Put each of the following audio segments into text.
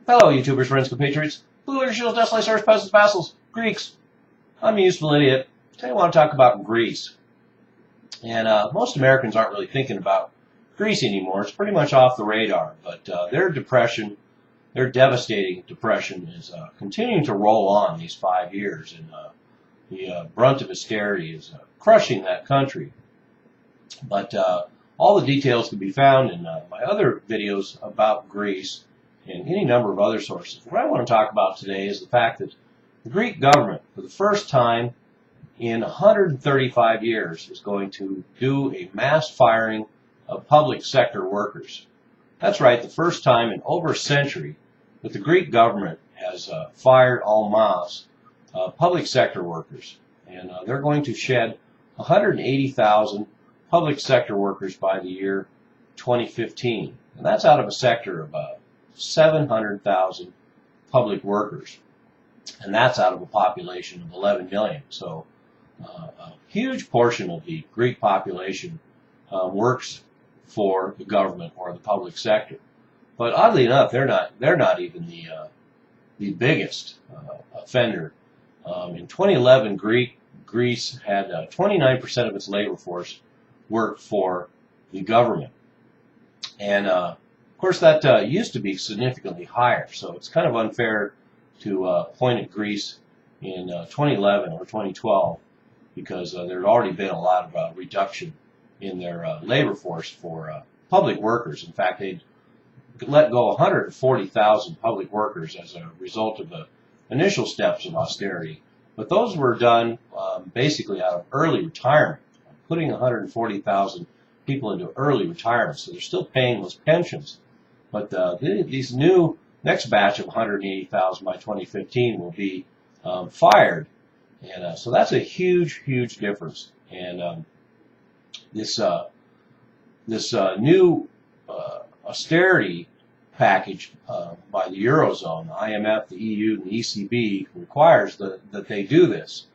Fellow YouTubers, friends, compatriots, blue shields, Desolasaurus, peasants, vassals, Greeks. I'm a useful idiot. Today I want to talk about Greece. And most Americans aren't really thinking about Greece anymore. It's pretty much off the radar. But their depression, their devastating depression, is continuing to roll on these 5 years. And the brunt of austerity is crushing that country. But all the details can be found in my other videos about Greece and any number of other sources. What I want to talk about today is the fact that the Greek government, for the first time in 135 years, is going to do a mass firing of public sector workers. That's right, the first time in over a century that the Greek government has fired en masse public sector workers. And they're going to shed 180,000 public sector workers by the year 2015. And that's out of a sector of 700,000 public workers. And that's out of a population of 11 million. So a huge portion of the Greek population works for the government or the public sector. But oddly enough, they're not even the biggest offender. In 2011, Greece had 29% of its labor force work for the government. And of course, that used to be significantly higher. So it's kind of unfair to point at Greece in 2011 or 2012 because there had already been a lot of reduction in their labor force for public workers. In fact, they'd let go 140,000 public workers as a result of the initial steps of austerity. But those were done basically out of early retirement, putting 140,000 people into early retirement. So they're still paying those pensions. But these new next batch of 180,000 by 2015 will be fired. And so that's a huge, huge difference. And this new austerity package by the Eurozone, the IMF, the EU, and the ECB requires that they do this.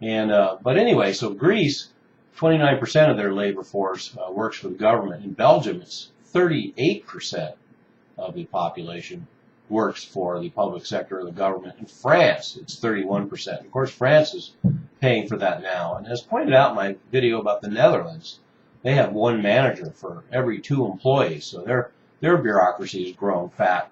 And but anyway, so Greece, 29% of their labor force works for the government. In Belgium, it's 38% of the population works for the public sector of the government. In France, it's 31%. Of course, France is paying for that now. And as pointed out in my video about the Netherlands, they have one manager for every 2 employees. So their bureaucracy has grown fat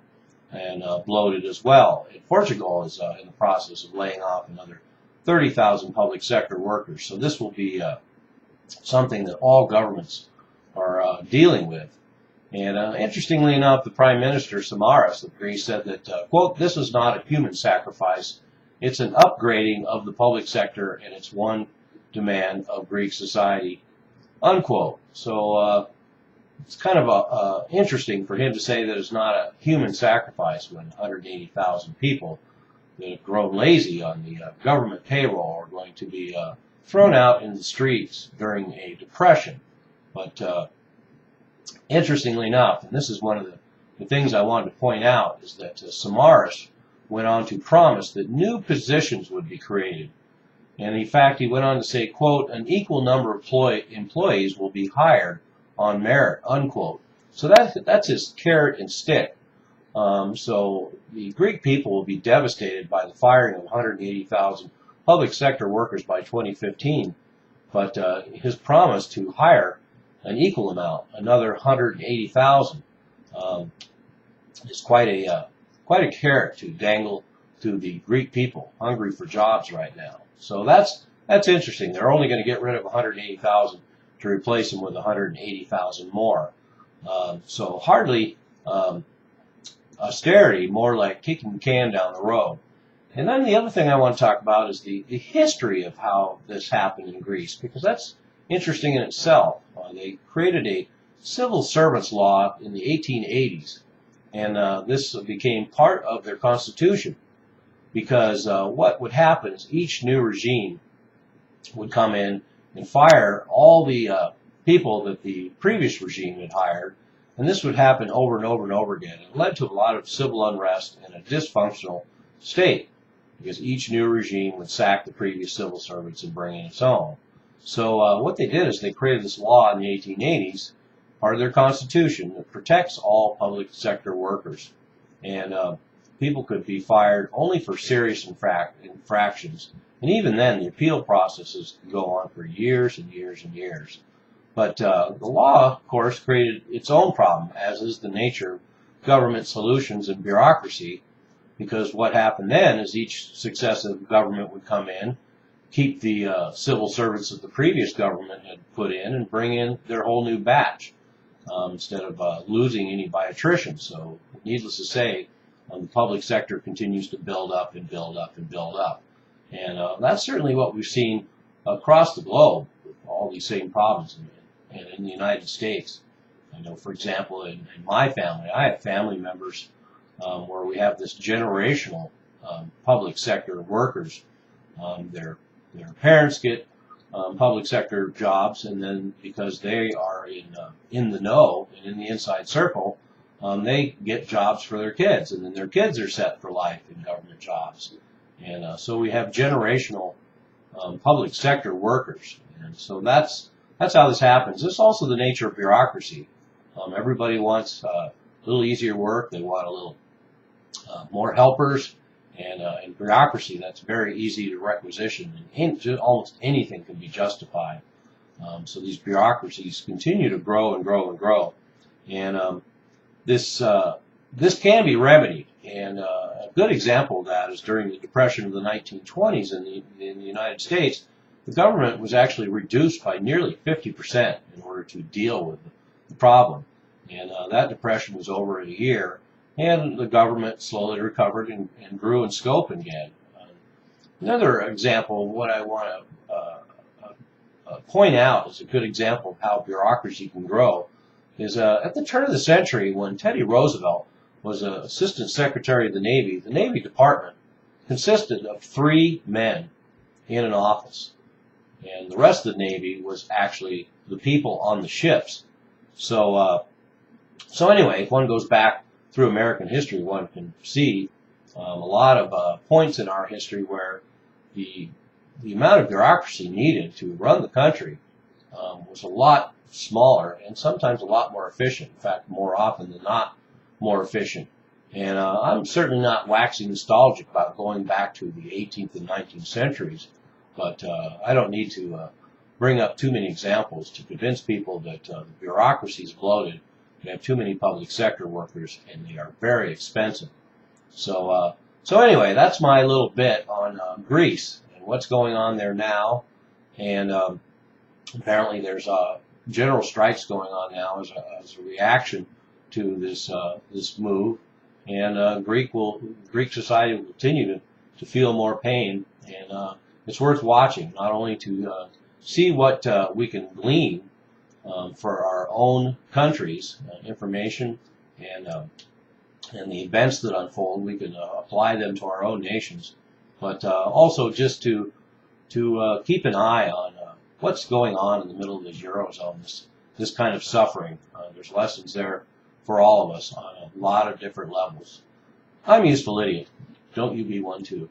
and bloated as well. And Portugal is in the process of laying off another 30,000 public sector workers. So this will be something that all governments are dealing with. And interestingly enough, the Prime Minister, Samaras of Greece, said that, quote, this is not a human sacrifice. It's an upgrading of the public sector, and it's one demand of Greek society, unquote. So it's kind of interesting for him to say that it's not a human sacrifice when 180,000 people that have grown lazy on the government payroll are going to be thrown out in the streets during a depression. But interestingly enough, and this is one of the things I wanted to point out, is that Samaras went on to promise that new positions would be created. And in fact, he went on to say, quote, an equal number of employees will be hired on merit, unquote. So that's his carrot and stick. So the Greek people will be devastated by the firing of 180,000 public sector workers by 2015. But his promise to hire an equal amount, another 180,000, is quite a carrot to dangle to the Greek people, hungry for jobs right now. So that's interesting. They're only going to get rid of 180,000 to replace them with 180,000 more. So hardly austerity, more like kicking the can down the road. And then the other thing I want to talk about is the history of how this happened in Greece, because that's interesting in itself. They created a civil servants law in the 1880s, and this became part of their constitution, because what would happen is each new regime would come in and fire all the people that the previous regime had hired, and this would happen over and over and over again. It led to a lot of civil unrest and a dysfunctional state, because each new regime would sack the previous civil servants and bring in its own. So what they did is they created this law in the 1880s, part of their constitution, that protects all public sector workers. And people could be fired only for serious infractions. And even then, the appeal processes could go on for years and years and years. But the law, of course, created its own problem, as is the nature of government solutions and bureaucracy, because what happened then is each successive government would come in, keep the civil servants that the previous government had put in, and bring in their whole new batch instead of losing any by attrition. So, needless to say, the public sector continues to build up and build up and build up. And that's certainly what we've seen across the globe with all these same problems and in the United States. I know, for example, in my family, I have family members where we have this generational public sector workers. Their parents get public sector jobs, and then because they are in the know and in the inside circle, they get jobs for their kids, and then their kids are set for life in government jobs. And so we have generational public sector workers, and so that's how this happens. This is also the nature of bureaucracy. Everybody wants a little easier work. They want a little more helpers, and in bureaucracy, that's very easy to requisition, and almost anything can be justified. So these bureaucracies continue to grow and grow and grow, and this can be remedied. And a good example of that is during the Depression of the 1920s in the United States, the government was actually reduced by nearly 50% in order to deal with the problem. And that depression was over in a year, and the government slowly recovered and grew in scope again. Another example of what I want to point out as a good example of how bureaucracy can grow is at the turn of the century, when Teddy Roosevelt was Assistant Secretary of the Navy Department consisted of 3 men in an office. And the rest of the Navy was actually the people on the ships. So anyway, if one goes back through American history, one can see a lot of points in our history where the amount of bureaucracy needed to run the country was a lot smaller and sometimes a lot more efficient. In fact, more often than not, more efficient. And I'm certainly not waxing nostalgic about going back to the 18th and 19th centuries, but I don't need to bring up too many examples to convince people that the bureaucracy is bloated. We have too many public sector workers, and they are very expensive. So anyway, that's my little bit on Greece and what's going on there now. And apparently there's general strikes going on now as a reaction to this move. And Greek society will continue to feel more pain, and it's worth watching, not only to see what we can glean for our own countries, information and the events that unfold. We can apply them to our own nations, but also just to keep an eye on what's going on in the middle of the Eurozone, this kind of suffering. There's lessons there for all of us on a lot of different levels. I'm a useful idiot. Don't you be one too.